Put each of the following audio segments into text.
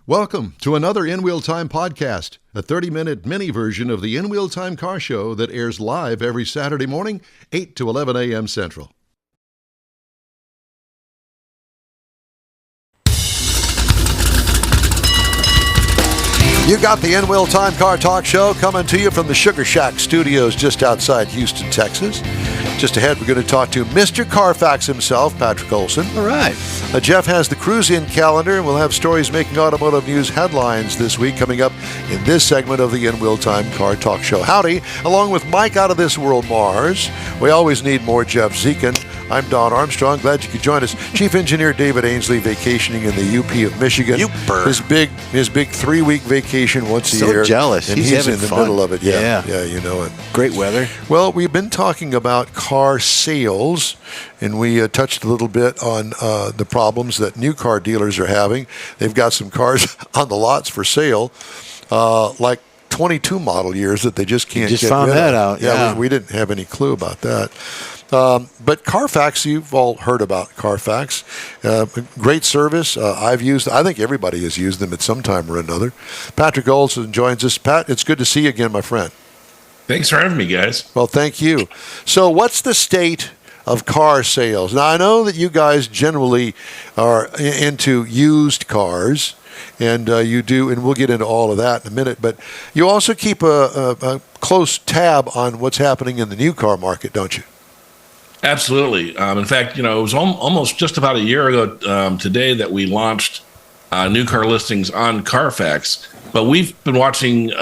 Welcome to another In Wheel Time podcast, a 30-minute mini version of the In Wheel Time car show that airs live every Saturday morning, 8 to 11 a.m. Central. You got the In Wheel Time Car Talk Show coming to you from the Sugar Shack Studios just outside Houston, Texas. Just ahead, we're going to talk to Mr. Carfax himself, Patrick Olsen. All right. Jeff has the cruise-in calendar, and we'll have stories making automotive news headlines this week coming up in this segment of the In Wheel Time Car Talk Show. Howdy, along with Mike out of this world, Mars. We always need more Jeff Zekin. I'm Don Armstrong. Glad you could join us. Chief Engineer David Ainsley vacationing in the UP of Michigan. His big 3-week vacation once a year. So jealous. And he's in the middle of it. Yeah, you know it. Great weather. Well, we've been talking about car sales, and we touched a little bit on the problems that new car dealers are having. They've got some cars on the lots for sale, like 22 model years that they just can't get rid of. Just found that out. Yeah, we didn't have any clue about that. But Carfax, you've all heard about Carfax. Great service. I think everybody has used them at some time or another. Patrick Olsen joins us. Pat, it's good to see you again, my friend. Thanks for having me, guys. Well, thank you. So what's the state of car sales? Now, I know that you guys generally are into used cars, and you do, and we'll get into all of that in a minute, but you also keep a close tab on what's happening in the new car market, don't you? Absolutely. In fact, it was almost just about a year ago today that we launched new car listings on Carfax, but we've been watching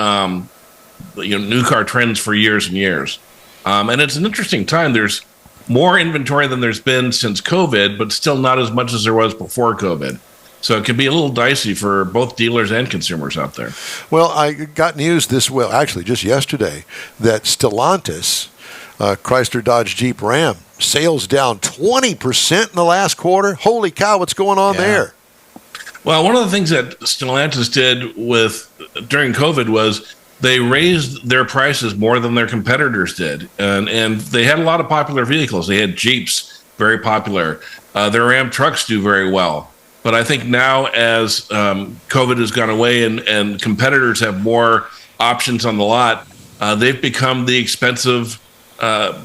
new car trends for years and years. And it's an interesting time. There's more inventory than there's been since COVID, but still not as much as there was before COVID. So it can be a little dicey for both dealers and consumers out there. Well, I got news actually just yesterday, that Stellantis, Chrysler, Dodge, Jeep, Ram, sales down 20% in the last quarter. Holy cow, what's going on there? Well, one of the things that Stellantis did during COVID was they raised their prices more than their competitors did. And they had a lot of popular vehicles. They had Jeeps, very popular. Their Ram trucks do very well. But I think now as COVID has gone away and competitors have more options on the lot, they've become the expensive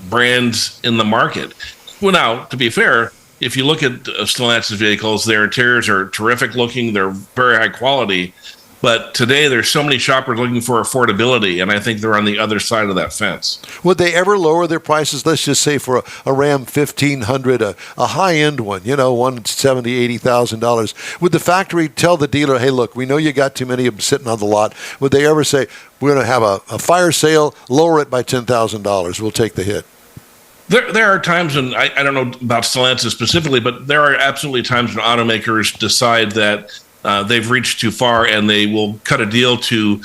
brands in the market. Well, now, to be fair, if you look at Stellantis vehicles, their interiors are terrific looking. They're very high quality. But today, there's so many shoppers looking for affordability, and I think they're on the other side of that fence. Would they ever lower their prices? Let's just say for a Ram 1500, a high-end one, $170,000, $80,000. Would the factory tell the dealer, hey, look, we know you got too many of them sitting on the lot. Would they ever say, we're going to have a fire sale, lower it by $10,000, we'll take the hit? There are times when, I don't know about Stellantis specifically, but there are absolutely times when automakers decide that they've reached too far and they will cut a deal to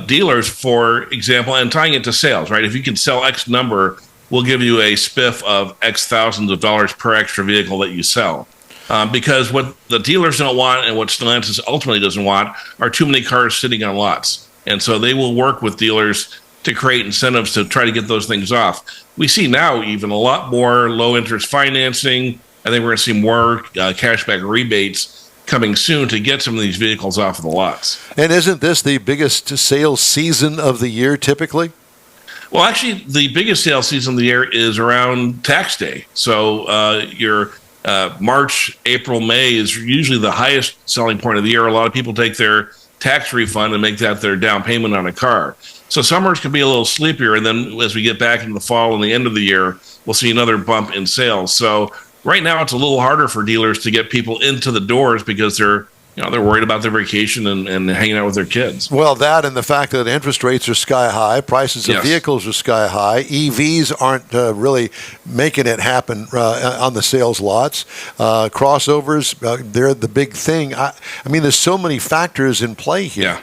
dealers, for example, and tying it to sales, right? If you can sell X number, we'll give you a spiff of X thousands of dollars per extra vehicle that you sell. Because what the dealers don't want and what Stellantis ultimately doesn't want are too many cars sitting on lots. And so they will work with dealers to create incentives to try to get those things off. We see now even a lot more low-interest financing. I think we're going to see more cashback rebates coming soon to get some of these vehicles off of the lots. And isn't this the biggest sales season of the year typically? Well, actually, the biggest sales season of the year is around tax day. So your March, April, May is usually the highest selling point of the year. A lot of people take their tax refund and make that their down payment on a car. So summers can be a little sleepier, and then as we get back into the fall and the end of the year, we'll see another bump in sales. So right now, it's a little harder for dealers to get people into the doors because they're worried about their vacation and hanging out with their kids. Well, that and the fact that interest rates are sky high, prices of vehicles are sky high, EVs aren't really making it happen on the sales lots. Crossovers, they're the big thing. I mean, there's so many factors in play here. Yeah.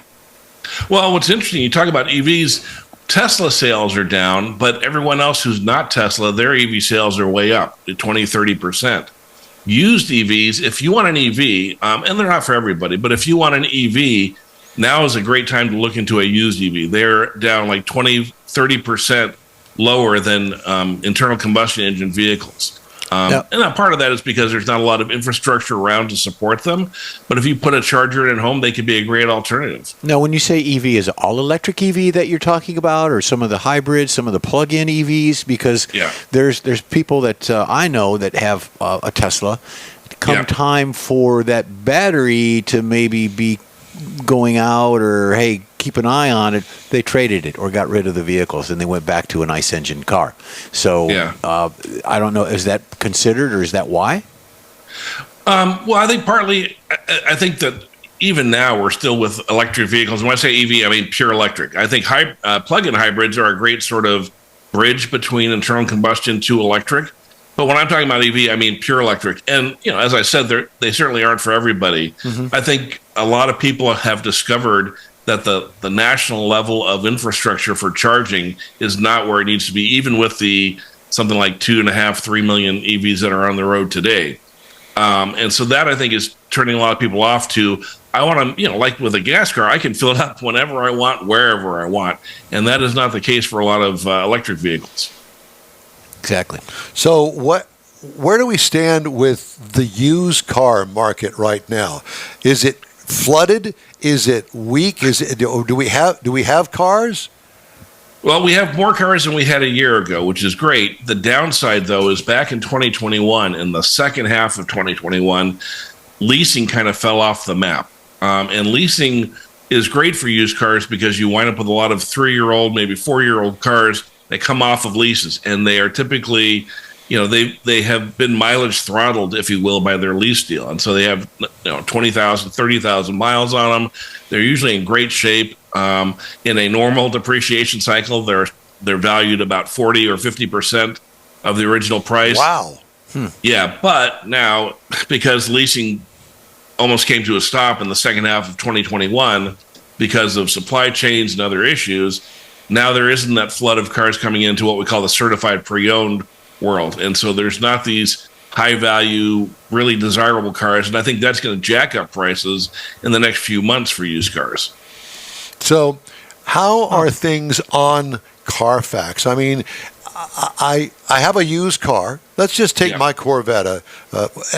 Well, what's interesting, you talk about EVs, Tesla sales are down, but everyone else who's not Tesla, their EV sales are way up to 20, 30%. Used EVs, if you want an EV, and they're not for everybody, but if you want an EV, now is a great time to look into a used EV. They're down like 20, 30% lower than internal combustion engine vehicles. And a part of that is because there's not a lot of infrastructure around to support them. But if you put a charger in at home, they could be a great alternative. Now, when you say EV, is it all electric EV that you're talking about, or some of the hybrids, some of the plug-in EVs? Because there's people that I know that have a Tesla. Come time for that battery to maybe be going out, or hey, keep an eye on it, they traded it or got rid of the vehicles and they went back to an ICE engine car. So I don't know, is that considered, or is that why? Well, I think partly, I think that even now we're still with electric vehicles. When I say EV, I mean pure electric. I think plug-in hybrids are a great sort of bridge between internal combustion to electric. But when I'm talking about EV, I mean pure electric. And, as I said, they certainly aren't for everybody. Mm-hmm. I think a lot of people have discovered that the national level of infrastructure for charging is not where it needs to be, even with the something like 2.5-3 million EVs that are on the road today. And so that, I think, is turning a lot of people off to, I want to, like with a gas car, I can fill it up whenever I want, wherever I want. And that is not the case for a lot of electric vehicles. Exactly. So where do we stand with the used car market right now? Is it flooded? Is it weak? Do we have cars? Well, we have more cars than we had a year ago, which is great. The downside, though, is back in 2021, in the second half of 2021, leasing kind of fell off the map. And leasing is great for used cars because you wind up with a lot of 3-year-old, maybe 4-year-old cars that come off of leases, and they are typically, they have been mileage throttled, if you will, by their lease deal, and so they have 20,000, 30,000 miles on them. They're usually in great shape. In a normal depreciation cycle, they're valued about 40 or 50% of the original price. Wow. Yeah, but now because leasing almost came to a stop in the second half of 2021 because of supply chains and other issues, now there isn't that flood of cars coming into what we call the certified pre-owned world. And so there's not these high value, really desirable cars. And I think that's going to jack up prices in the next few months for used cars. So how are things on Carfax? I mean, I have a used car. Let's just take my Corvette.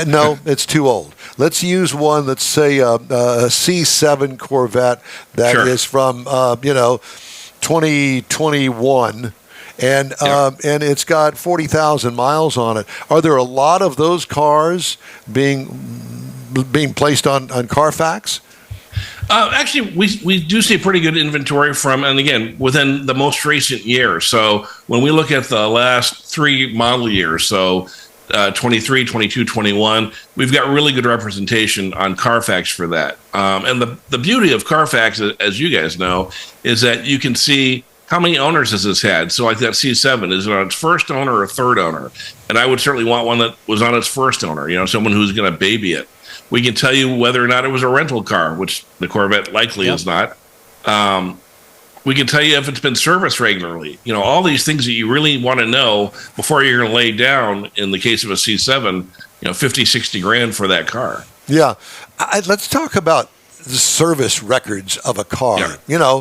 No, it's too old. Let's use one, let's say a C7 Corvette that is from, 2021, and it's got 40,000 miles on it. Are there a lot of those cars being placed on Carfax? Actually, we do see pretty good inventory from, and again, within the most recent year. So when we look at the last 3 model years, so 23, 22, 21, we've got really good representation on Carfax for that. And the beauty of Carfax, as you guys know, is that you can see how many owners has this had. So like that C7, is it on its first owner or third owner? And I would certainly want one that was on its first owner, someone who's going to baby it. We can tell you whether or not it was a rental car, which the Corvette likely is not. We can tell you if it's been serviced regularly. All these things that you really want to know before you're going to lay down, in the case of a C7, 50, 60 grand for that car. Yeah. Let's talk about the service records of a car. Yeah.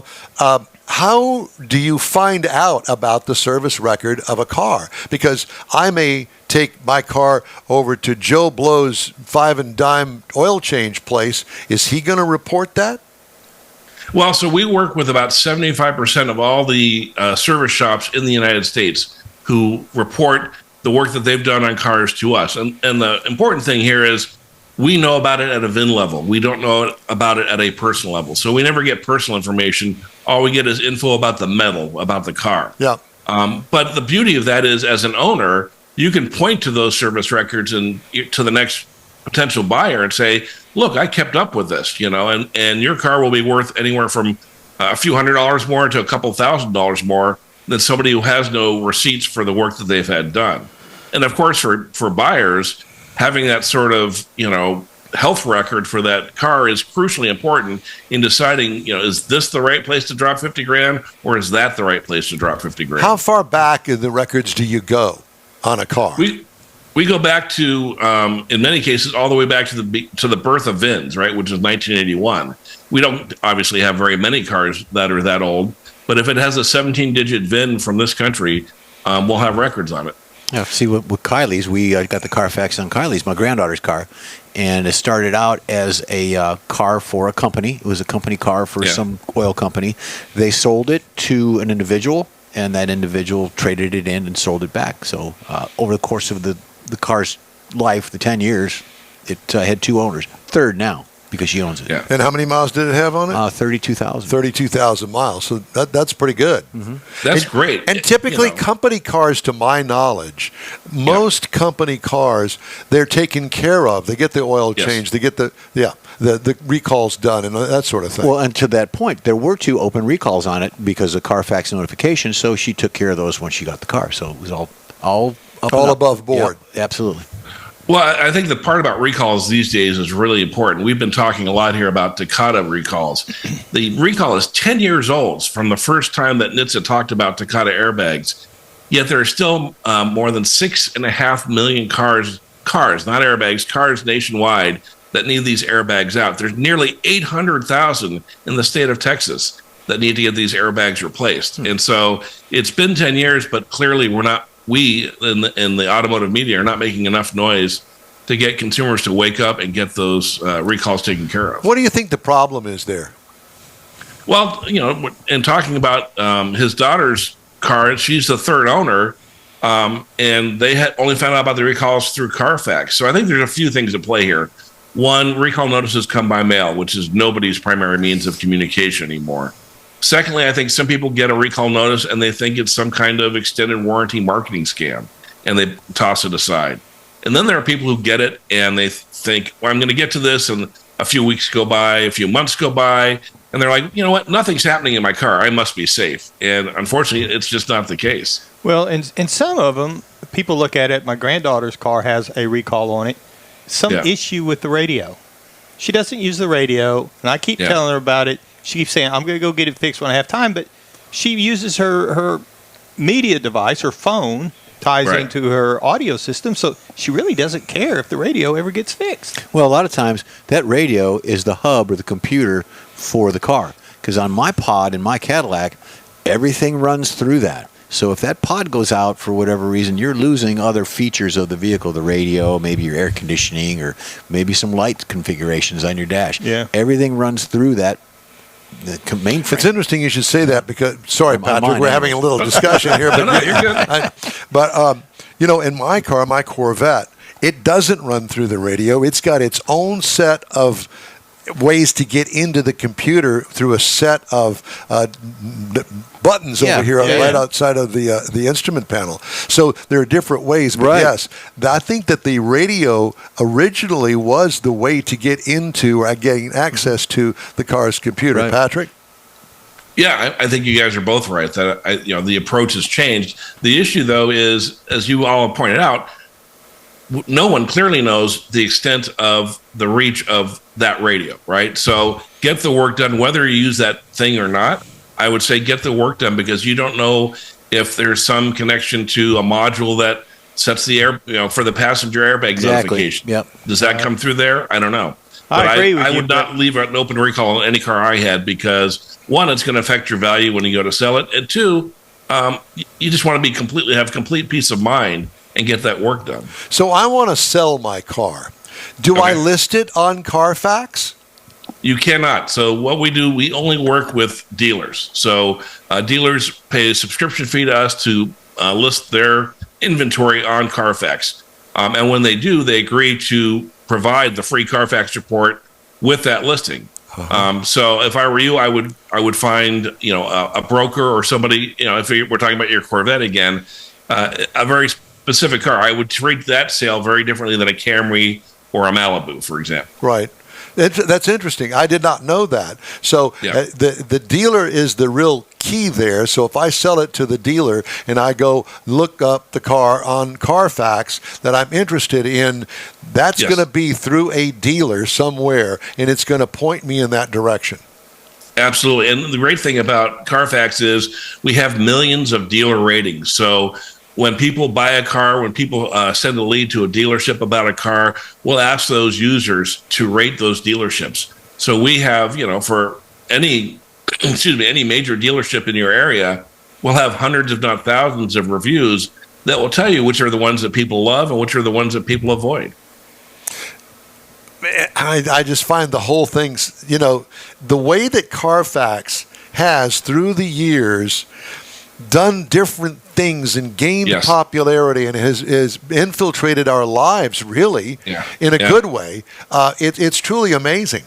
How do you find out about the service record of a car? Because I may take my car over to Joe Blow's 5 and dime oil change place. Is he going to report that? Well, so we work with about 75% of all the service shops in the United States who report the work that they've done on cars to us. And the important thing here is we know about it at a VIN level. We don't know about it at a personal level. So we never get personal information. All we get is info about the metal, about the car. Yeah. But the beauty of that is, as an owner, you can point to those service records and to the next potential buyer and say, look, I kept up with this, and your car will be worth anywhere from a few $100s more to a couple $1,000s more than somebody who has no receipts for the work that they've had done. And of course, for buyers, having that sort of, health record for that car is crucially important in deciding, is this the right place to drop 50 grand or is that the right place to drop 50 grand? How far back in the records do you go on a car? We go back to, in many cases, all the way back to the birth of VINs, right, which is 1981. We don't obviously have very many cars that are that old, but if it has a 17-digit VIN from this country, we'll have records on it. Yeah, see, with Kylie's, we got the Carfax on Kylie's, my granddaughter's car, and it started out as a car for a company. It was a company car for some oil company. They sold it to an individual, and that individual traded it in and sold it back. So over the course of the car's life, the 10 years, it had 2 owners. Third now, because she owns it. Yeah. And how many miles did it have on it? 32,000. 32,000 miles. So that's pretty good. Mm-hmm. That's great. And typically, company cars, to my knowledge, most company cars, they're taken care of. They get the oil changed. They get the recalls done and that sort of thing. Well, and to that point, there were 2 open recalls on it because of Carfax notification. So she took care of those when she got the car. So it was all above board. Yep, absolutely. Well, I think the part about recalls these days is really important. We've been talking a lot here about Takata recalls. The recall is 10 years old from the first time that NHTSA talked about Takata airbags. Yet there are still more than 6.5 million cars, not airbags, cars nationwide that need these airbags out. There's nearly 800,000 in the state of Texas that need to get these airbags replaced. And so it's been 10 years, but clearly we in the automotive media are not making enough noise to get consumers to wake up and get those recalls taken care of. What do you think the problem is there? Well, in talking about his daughter's car, she's the third owner, and they had only found out about the recalls through Carfax. So I think there's a few things at play here. One, recall notices come by mail, which is nobody's primary means of communication anymore. Secondly, I think some people get a recall notice and they think it's some kind of extended warranty marketing scam, and they toss it aside. And then there are people who get it and they think, well, I'm going to get to this, and a few weeks go by, a few months go by, and they're like, you know what, nothing's happening in my car. I must be safe. And unfortunately, it's just not the case. Well, and some of them, people look at it, my granddaughter's car has a recall on it, some issue with the radio. She doesn't use the radio, and I keep telling her about it. She keeps saying, I'm going to go get it fixed when I have time, but she uses her media device, her phone, ties into her audio system, so she really doesn't care if the radio ever gets fixed. Well, a lot of times, that radio is the hub or the computer for the car, because on my pod in my Cadillac, everything runs through that. So if that pod goes out for whatever reason, you're losing other features of the vehicle, the radio, maybe your air conditioning, or maybe some light configurations on your dash. Yeah. Everything runs through that mainframe. It's interesting you should say that because, sorry, Patrick, we're having a little discussion here. But, no, you're good. In my car, my Corvette, it doesn't run through the radio. It's got its own set of ways to get into the computer through a set of buttons over here right outside of the instrument panel. So there are different ways. But yes, I think that the radio originally was the way to get into or getting access to the car's computer. Right. Patrick? Yeah, I think you guys are both right. That the approach has changed. The issue, though, is, as you all have pointed out, no one clearly knows the extent of the reach of that radio, right? So get the work done, whether you use that thing or not. I would say get the work done, because you don't know if there's some connection to a module that sets the air, for the passenger airbag notification. Yep. Does that come through there? I don't know. But I agree with you. I would not leave an open recall on any car I had, because one, it's going to affect your value when you go to sell it, and two, you just want to have complete peace of mind and get that work done. So I want to sell my car. Do I list it on Carfax? You cannot. So what we do, we only work with dealers. So dealers pay a subscription fee to us to list their inventory on Carfax. And when they do, they agree to provide the free Carfax report with that listing. So if I were you, I would find a broker or somebody. If we're talking about your Corvette again, a very specific car, I would treat that sale very differently than a Camry or a Malibu, for example. Right. That's interesting. I did not know that. So the dealer is the real key there. So if I sell it to the dealer and I go look up the car on Carfax that I'm interested in, that's going to be through a dealer somewhere, and it's going to point me in that direction. Absolutely. And the great thing about Carfax is we have millions of dealer ratings. So when people buy a car, when people send a lead to a dealership about a car, we'll ask those users to rate those dealerships. So we have, for any major dealership in your area, we'll have hundreds, if not thousands, of reviews that will tell you which are the ones that people love and which are the ones that people avoid. I just find the whole thing, the way that Carfax has through the years done different things and gained popularity and has infiltrated our lives really in a good way. It's truly amazing.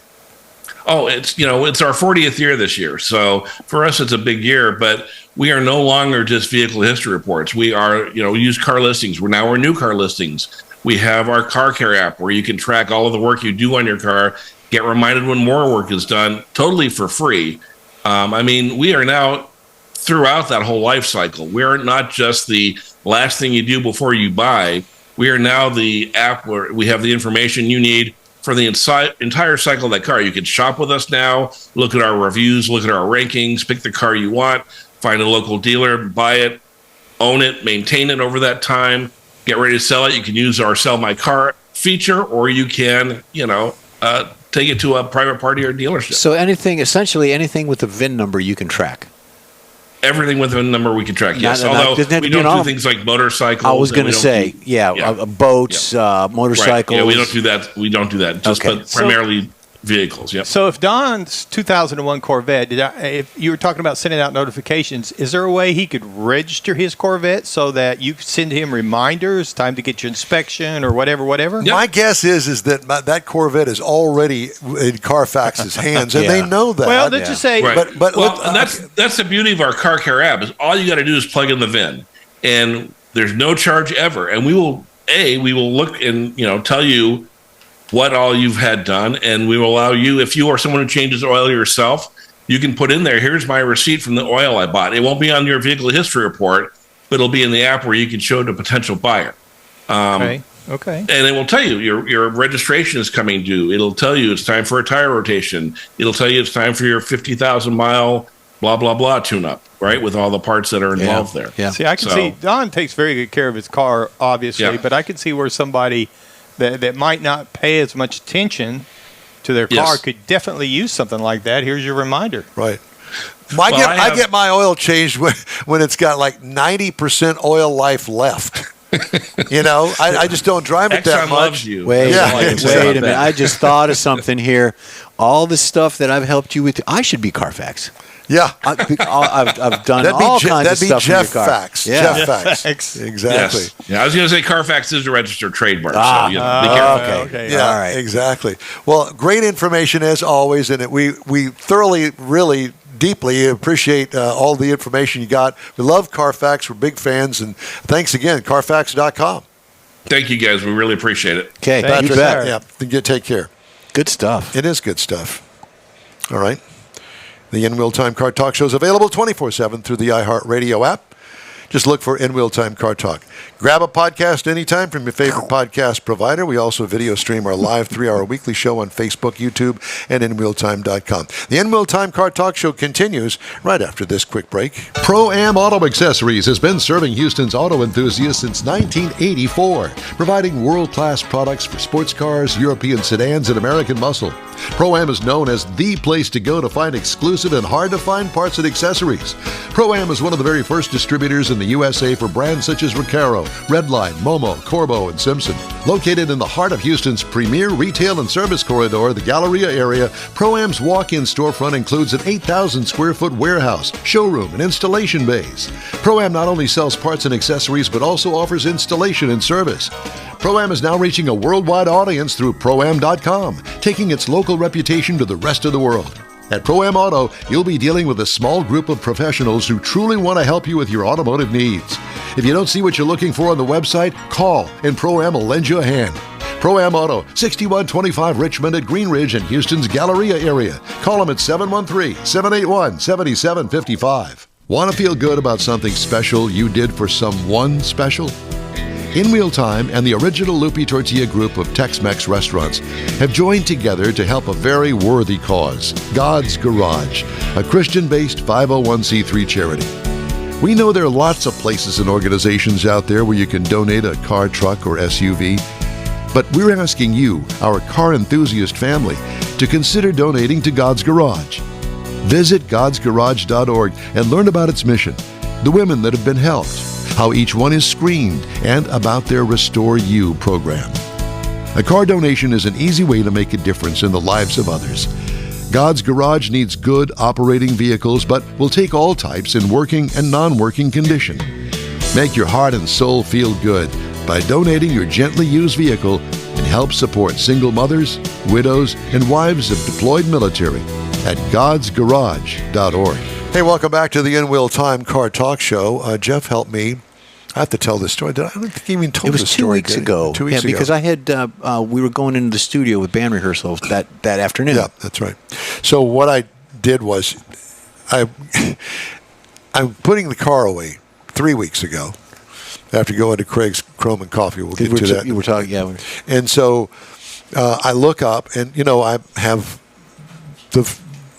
Oh, it's our 40th year this year. So for us, it's a big year, but we are no longer just vehicle history reports. We are, used car listings. We're new car listings. We have our car care app where you can track all of the work you do on your car, get reminded when more work is done, totally for free. We are now throughout that whole life cycle. We're not just the last thing you do before you buy. We are now the app where we have the information you need for the entire cycle of that car. You can shop with us now, look at our reviews, look at our rankings, pick the car you want, find a local dealer, buy it, own it, maintain it over that time, get ready to sell it. You can use our Sell My Car feature, or you can, take it to a private party or dealership. So essentially anything with a VIN number you can track. Everything with a number we can track, yes. Although we don't do things like motorcycles. I was going to say, boats, motorcycles. Right. Yeah, we don't do that. We don't do that. But primarily vehicles. Yep. So if Don's 2001 Corvette, if you were talking about sending out notifications, is there a way he could register his Corvette so that you send him reminders, time to get your inspection or whatever? Yep. My guess is that that Corvette is already in Carfax's hands, and they know that. Well, let's just say, right. And that's the beauty of our car care app is all you got to do is plug in the VIN, and there's no charge ever, and we will look and tell you what all you've had done, and we will allow you, if you are someone who changes oil yourself, you can put in there, here's my receipt from the oil I bought. It won't be on your vehicle history report, but it'll be in the app where you can show it to a potential buyer. Okay. And it will tell you your registration is coming due. It'll tell you it's time for a tire rotation. It'll tell you it's time for your 50,000 mile blah, blah, blah tune-up, right, with all the parts that are involved there. Yeah. See, I can see Don takes very good care of his car, obviously, but I can see where somebody that might not pay as much attention to their car could definitely use something like that. Here's your reminder. Right. I get my oil changed when it's got like 90% oil life left. I just don't drive it that much. Loves you. Wait a minute. I just thought of something here. All the stuff that I've helped you with, I should be Carfax. Yeah, I've done all kinds of stuff in your car. Jeff Fax. Exactly. Yes. Yeah, I was going to say Carfax is a registered trademark, so be careful. Okay. Yeah, all right. Exactly. Well, great information as always, and we thoroughly, really deeply appreciate all the information you got. We love Carfax. We're big fans, and thanks again, Carfax.com. Thank you, guys. We really appreciate it. Okay, Patrick, you bet. Yeah, take care. Good stuff. It is good stuff. All right. The In Wheel Time Car Talk Show is available 24/7 through the iHeartRadio app. Just look for In Wheel Time Car Talk. Grab a podcast anytime from your favorite podcast provider. We also video stream our live 3-hour weekly show on Facebook, YouTube, and InWheelTime.com. The In Wheel Time Car Talk Show continues right after this quick break. Pro-Am Auto Accessories has been serving Houston's auto enthusiasts since 1984, providing world-class products for sports cars, European sedans, and American muscle. Pro-Am is known as the place to go to find exclusive and hard-to-find parts and accessories. Pro-Am is one of the very first distributors in the USA for brands such as Recaro, Redline, Momo, Corbo, and Simpson. Located in the heart of Houston's premier retail and service corridor, the Galleria area, Pro-Am's walk-in storefront includes an 8,000-square-foot warehouse, showroom, and installation bays. Pro-Am not only sells parts and accessories, but also offers installation and service. Pro-Am is now reaching a worldwide audience through Pro-Am.com, taking its local reputation to the rest of the world. At Pro-Am Auto, you'll be dealing with a small group of professionals who truly want to help you with your automotive needs. If you don't see what you're looking for on the website, call and Pro-Am will lend you a hand. Pro-Am Auto, 6125 Richmond at Green Ridge in Houston's Galleria area. Call them at 713-781-7755. Want to feel good about something special you did for someone special? In Wheel Time and the original Lupe Tortilla group of Tex-Mex restaurants have joined together to help a very worthy cause, God's Garage, a Christian-based 501c3 charity. We know there are lots of places and organizations out there where you can donate a car, truck, or SUV, but we're asking you, our car enthusiast family, to consider donating to God's Garage. Visit godsgarage.org and learn about its mission, the women that have been helped, how each one is screened, and about their Restore You program. A car donation is an easy way to make a difference in the lives of others. God's Garage needs good operating vehicles, but will take all types in working and non-working condition. Make your heart and soul feel good by donating your gently used vehicle and help support single mothers, widows, and wives of deployed military at godsgarage.org. Hey, welcome back to the In-Wheel Time Car Talk Show. Jeff helped me. I have to tell this story. I don't think you even told the story. It was 2 weeks ago. 2 weeks ago. Because I had we were going into the studio with band rehearsals that afternoon. Yeah, that's right. So what I did was I'm putting the car away 3 weeks ago after going to Craig's Chrome and Coffee. We'll get to that. You were talking, yeah. And so I look up, and I have the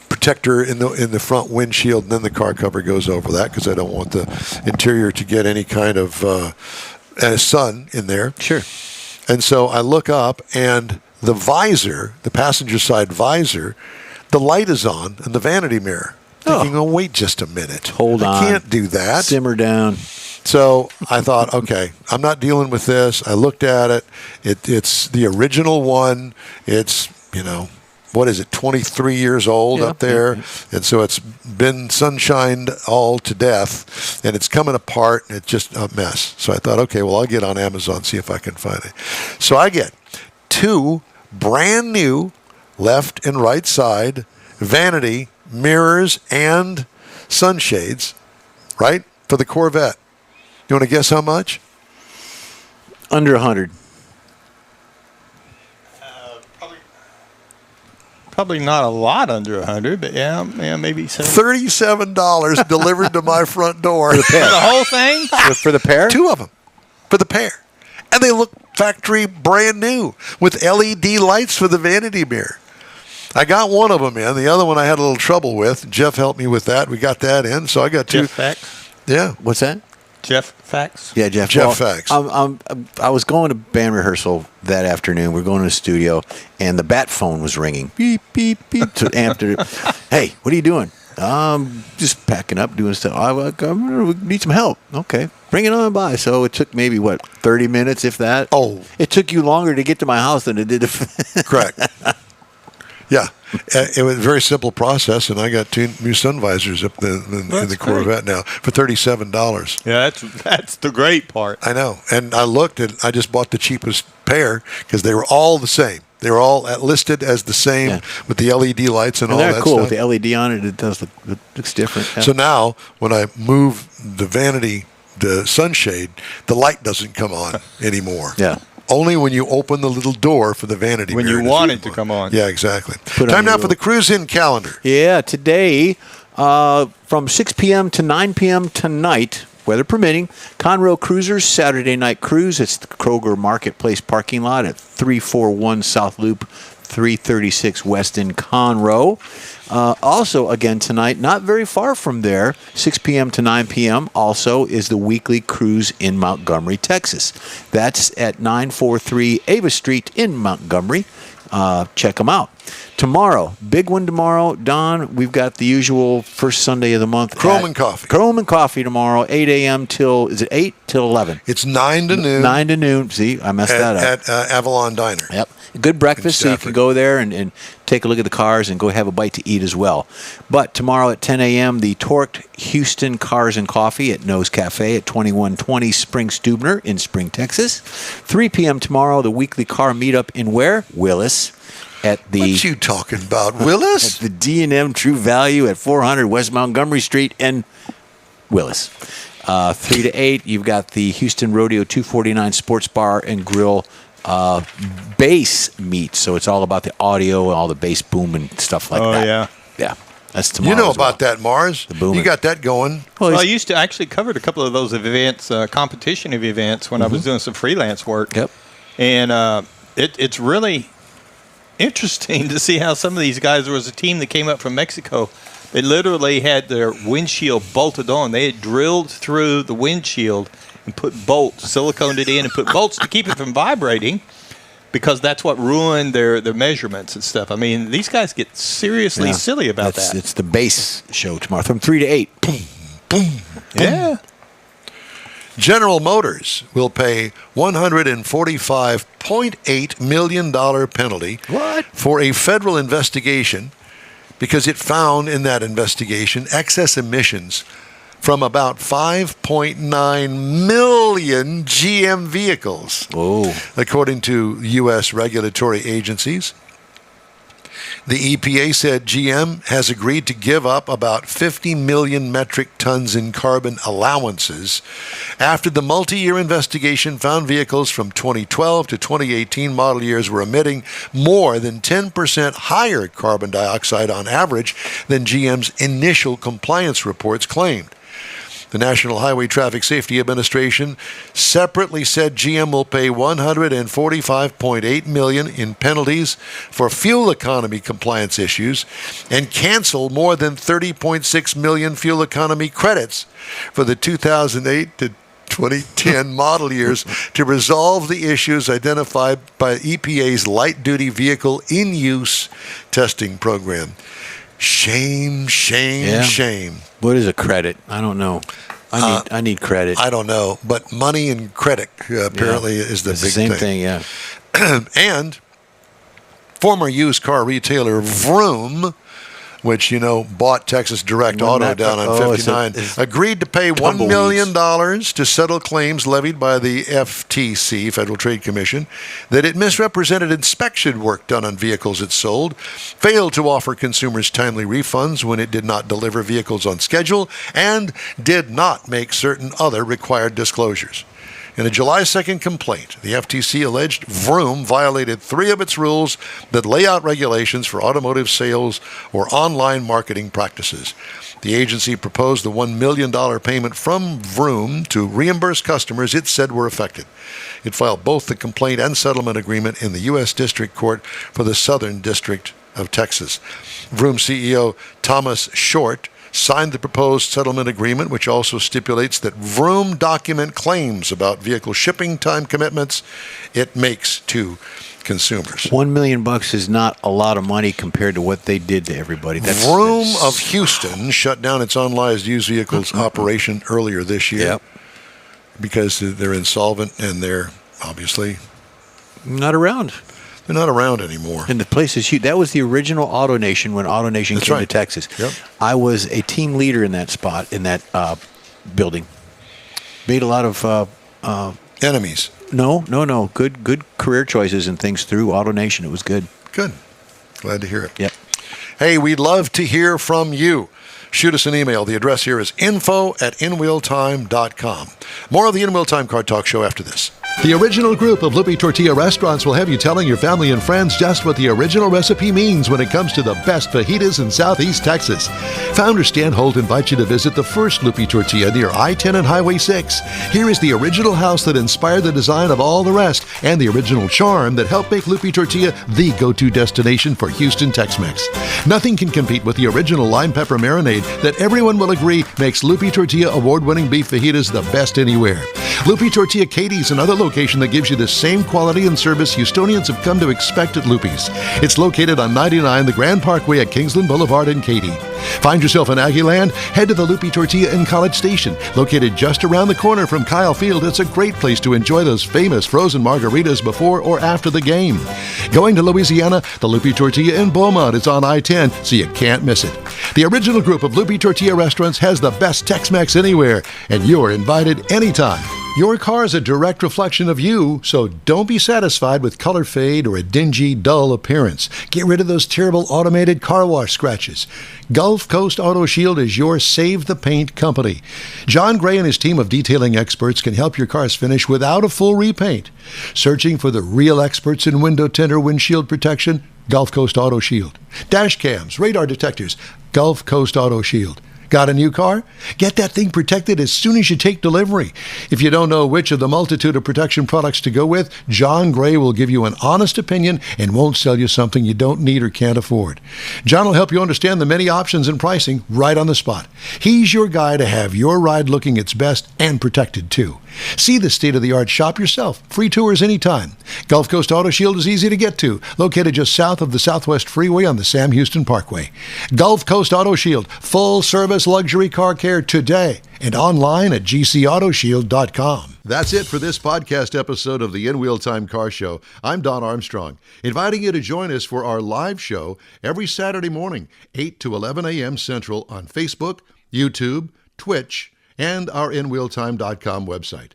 protector in the front windshield, and then the car cover goes over that because I don't want the interior to get any kind of sun in there. Sure. And so I look up, and the visor, the passenger side visor, the light is on in the vanity mirror. Thinking, oh, wait just a minute. Hold on. I can't do that. Simmer down. So I thought, okay, I'm not dealing with this. I looked at it. It's the original one. It's, what is it, 23 years old up there. And so it's been sunshined all to death, and it's coming apart, and it's just a mess. So I thought, okay, well, I'll get on Amazon, see if I can find it. So I get 2 brand new left and right side vanity mirrors and sunshades, right, for the Corvette. You want to guess how much? Under 100. Probably not a lot under 100, but yeah, maybe $37 delivered to my front door. For the whole thing? For the pair? 2 of them for the pair. And they look factory brand new with LED lights for the vanity mirror. I got one of them in. The other one I had a little trouble with. Jeff helped me with that. We got that in. So I got 2. Jeff Fax? Yeah. What's that? Jeff Fax? Yeah, Jeff. Fax. I was going to band rehearsal that afternoon. We were going to the studio, and the bat phone was ringing. Beep, beep, beep. To answer it. Hey, what are you doing? Just packing up, doing stuff. We need some help. Okay, bring it on by. So it took maybe, 30 minutes, if that? Oh. It took you longer to get to my house than it did to... Correct. Yeah. It was a very simple process, and I got 2 new sun visors up in the Corvette now for $37. Yeah, that's the great part. I know. And I looked, and I just bought the cheapest pair because they were all the same. They were all listed as the same with the LED lights and all that stuff. They're cool. With the LED on it, it looks different. Yeah. So now, when I move the sunshade, the light doesn't come on anymore. Yeah. Only when you open the little door for the vanity mirror. When you want it to come on. Yeah, exactly. Time now for the cruise-in calendar. Yeah, today, from 6 p.m. to 9 p.m. tonight, weather permitting, Conrail Cruisers Saturday Night Cruise. It's the Kroger Marketplace parking lot at 341 South Loop, 336 West in Conroe. Also, again, tonight, not very far from there, 6 p.m. to 9 p.m., also is the weekly cruise in Montgomery, Texas. That's at 943 Ava Street in Montgomery. Check them out. Tomorrow, big one tomorrow, Don, we've got the usual first Sunday of the month. Chrome and Coffee. Chrome and Coffee tomorrow, 8 a.m. till, is it 8 till 11? It's 9 to noon. 9 to noon. See, I messed that up. At Avalon Diner. Yep. Good breakfast, so you can go there and take a look at the cars and go have a bite to eat as well. But tomorrow at 10 a.m., the Torqued Houston Cars and Coffee at Nose Cafe at 2120 Spring Stubner in Spring, Texas. 3 p.m. tomorrow, the weekly car meetup in where? Willis. At the, what you talking about, Willis? At the D&M True Value at 400 West Montgomery Street in Willis. 3 to 8, you've got the Houston Rodeo 249 Sports Bar and Grill bass meet. So it's all about the audio and all the bass boom and stuff like that. Oh, yeah. Yeah. That's tomorrow. You know about that, Mars. You got that going. Well, I used to actually covered a couple of those events, competition of events, when I was doing some freelance work. Yep. And it's really interesting to see how some of these guys, there was a team that came up from Mexico. They literally had their windshield bolted on. They had drilled through the windshield and put bolts, siliconed it in and put bolts to keep it from vibrating, because that's what ruined their measurements and stuff. I mean, these guys get seriously silly about that. It's the bass show tomorrow from 3 to 8. Boom, boom, yeah. General Motors will pay $145.8 million penalty for a federal investigation because it found in that investigation excess emissions from about 5.9 million GM vehicles, according to U.S. regulatory agencies. The EPA said GM has agreed to give up about 50 million metric tons in carbon allowances after the multi-year investigation found vehicles from 2012 to 2018 model years were emitting more than 10% higher carbon dioxide on average than GM's initial compliance reports claimed. The National Highway Traffic Safety Administration separately said GM will pay $145.8 million in penalties for fuel economy compliance issues and cancel more than 30.6 million fuel economy credits for the 2008 to 2010 model years to resolve the issues identified by EPA's light-duty vehicle in-use testing program. Shame. What is a credit? I don't know. I need credit. I don't know, but money and credit apparently is the big thing. Same thing, yeah. And former used car retailer Vroom, which, bought Texas Direct Auto down on 59, agreed to pay $1 million to settle claims levied by the FTC, Federal Trade Commission, that it misrepresented inspection work done on vehicles it sold, failed to offer consumers timely refunds when it did not deliver vehicles on schedule, and did not make certain other required disclosures. In a July 2nd complaint, the FTC alleged Vroom violated 3 of its rules that lay out regulations for automotive sales or online marketing practices. The agency proposed the $1 million payment from Vroom to reimburse customers it said were affected. It filed both the complaint and settlement agreement in the U.S. District Court for the Southern District of Texas. Vroom CEO Thomas Short signed the proposed settlement agreement, which also stipulates that Vroom document claims about vehicle shipping time commitments it makes to consumers. $1 million is not a lot of money compared to what they did to everybody. Vroom of Houston shut down its online used vehicles operation earlier this year because they're insolvent and they're obviously not around. They're not around anymore. And the place is huge. That was the original AutoNation when AutoNation came to Texas. Yep. I was a team leader in that spot, in that building. Made a lot of... enemies. No. Good career choices and things through AutoNation. It was good. Good. Glad to hear it. Yep. Hey, we'd love to hear from you. Shoot us an email. The address here is info@inwheeltime.com. More of the In Wheel Time Car Talk Show after this. The original group of Lupe Tortilla restaurants will have you telling your family and friends just what the original recipe means when it comes to the best fajitas in Southeast Texas. Founder Stan Holt invites you to visit the first Lupe Tortilla near I-10 and Highway 6. Here is the original house that inspired the design of all the rest and the original charm that helped make Lupe Tortilla the go-to destination for Houston Tex-Mex. Nothing can compete with the original lime pepper marinade that everyone will agree makes Lupe Tortilla award-winning beef fajitas the best anywhere. Lupe Tortilla Katy's another location that gives you the same quality and service Houstonians have come to expect at Lupe's. It's located on 99 the Grand Parkway at Kingsland Boulevard in Katy. Find yourself in Aggieland? Head to the Lupe Tortilla in College Station. Located just around the corner from Kyle Field, it's a great place to enjoy those famous frozen margaritas before or after the game. Going to Louisiana? The Lupe Tortilla in Beaumont is on I-10, so you can't miss it. The original group of Lupe Tortilla restaurants has the best Tex-Mex anywhere, and you're invited anytime. Your car is a direct reflection of you, so don't be satisfied with color fade or a dingy, dull appearance. Get rid of those terrible automated car wash scratches. Gulf Coast Auto Shield is your Save the Paint company. John Gray and his team of detailing experts can help your cars finish without a full repaint. Searching for the real experts in window tint or windshield protection? Gulf Coast Auto Shield. Dash cams, radar detectors? Gulf Coast Auto Shield. Got a new car? Get that thing protected as soon as you take delivery. If you don't know which of the multitude of protection products to go with, John Gray will give you an honest opinion and won't sell you something you don't need or can't afford. John will help you understand the many options and pricing right on the spot. He's your guy to have your ride looking its best and protected too. See the state-of-the-art shop yourself. Free tours anytime. Gulf Coast Auto Shield is easy to get to, located just south of the Southwest Freeway on the Sam Houston Parkway. Gulf Coast Auto Shield, full service us luxury car care today and online at gcautoshield.com. That's it for this podcast episode of the In Wheel Time Car Show. I'm Don Armstrong, inviting you to join us for our live show every Saturday morning, 8 to 11 a.m. Central on Facebook, YouTube, Twitch, and our InWheelTime.com website.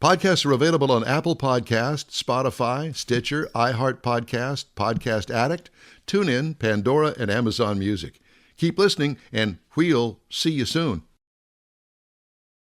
Podcasts are available on Apple Podcasts, Spotify, Stitcher, iHeart Podcast, Podcast Addict, TuneIn, Pandora, and Amazon Music. Keep listening, and we'll see you soon.